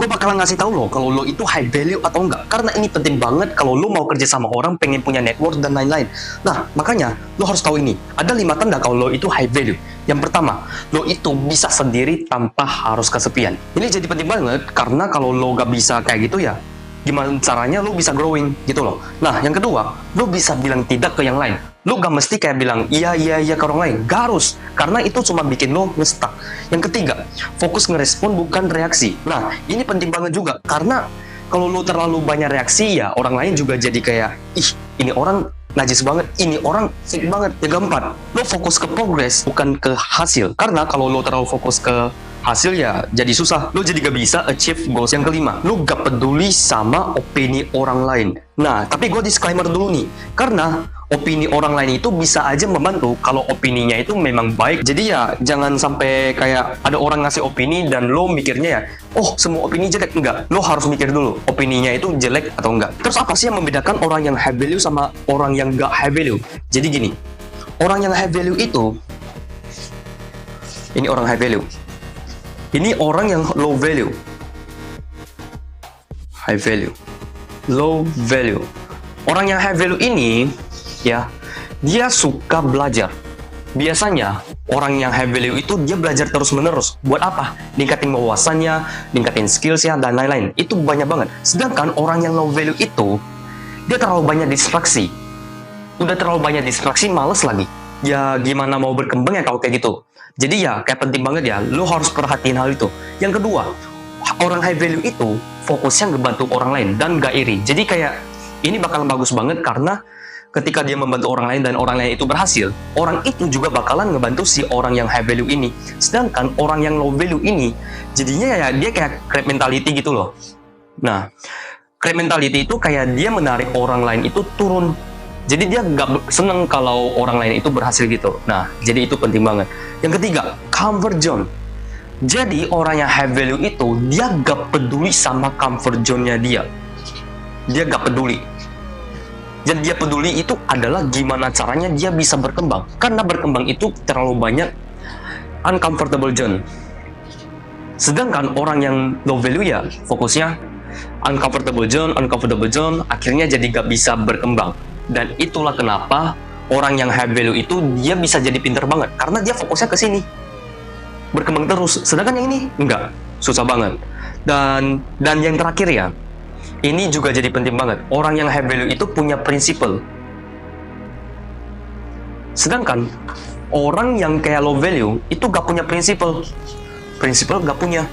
gue bakalan ngasih tahu lo kalau lo itu high value atau enggak. Karena ini penting banget kalau lo mau kerja sama orang, pengen punya network dan lain-lain. Nah, makanya lo harus tahu ini. Ada 5 tanda kalau lo itu high value. Yang pertama, lo itu bisa sendiri tanpa harus kesepian. Ini jadi penting banget karena kalau lo gak bisa kayak gitu ya, gimana caranya lo bisa growing gitu loh. Nah, yang kedua, lo bisa bilang tidak ke yang lain. Lo gak mesti kayak bilang iya ke orang lain. Gak harus, karena itu cuma bikin lo nge-stuck. Yang ketiga, fokus ngerespon bukan reaksi. Nah, ini penting banget juga, karena kalau lo terlalu banyak reaksi ya, orang lain juga jadi kayak, ih, ini orang najis banget, ini orang sick banget. Yang keempat, lo fokus ke progress bukan ke hasil. Karena kalau lo terlalu fokus ke hasil ya jadi susah, lo jadi gak bisa achieve goals. Yang kelima, lo gak peduli sama opini orang lain. Nah, tapi gue disclaimer dulu nih, karena opini orang lain itu bisa aja membantu kalau opininya itu memang baik. Jadi ya jangan sampai kayak ada orang ngasih opini dan lo mikirnya ya, oh semua opini jelek. Enggak, lo harus mikir dulu opininya itu jelek atau enggak. Terus apa sih yang membedakan orang yang high value sama orang yang gak high value? Jadi gini, orang yang high value itu, ini orang high value, ini orang yang low value. High value, low value. Orang yang high value ini ya, dia suka belajar. Biasanya orang yang high value itu dia belajar terus-menerus. Buat apa? Ningkatin wawasannya, ningkatin skillsnya, dan lain-lain. Itu banyak banget. Sedangkan orang yang low value itu, dia terlalu banyak distraksi. Udah terlalu banyak distraksi, males lagi. Ya gimana mau berkembang ya kalau kayak gitu. Jadi ya kayak penting banget ya, lo harus perhatiin hal itu. Yang kedua, orang high value itu fokusnya ngebantu orang lain dan gak iri. Jadi kayak ini bakalan bagus banget karena ketika dia membantu orang lain dan orang lain itu berhasil, orang itu juga bakalan ngebantu si orang yang high value ini. Sedangkan orang yang low value ini, jadinya ya dia kayak crab mentality gitu loh. Nah, crab mentality itu kayak dia menarik orang lain itu turun. Jadi dia nggak seneng kalau orang lain itu berhasil gitu. Nah, jadi itu penting banget. Yang ketiga, comfort zone. Jadi orang yang high value itu, dia gak peduli sama comfort zone-nya dia. Dia gak peduli. Yang dia peduli itu adalah gimana caranya dia bisa berkembang. Karena berkembang itu terlalu banyak uncomfortable zone. Sedangkan orang yang low value ya, fokusnya uncomfortable zone, akhirnya jadi gak bisa berkembang. Dan itulah kenapa orang yang high value itu dia bisa jadi pinter banget. Karena dia fokusnya ke sini. Berkembang terus. Sedangkan yang ini, enggak. Susah banget. Dan yang terakhir ya, ini juga jadi penting banget. Orang yang high value itu punya prinsipal. Sedangkan orang yang kayak low value itu gak punya prinsipal. Prinsipal gak punya.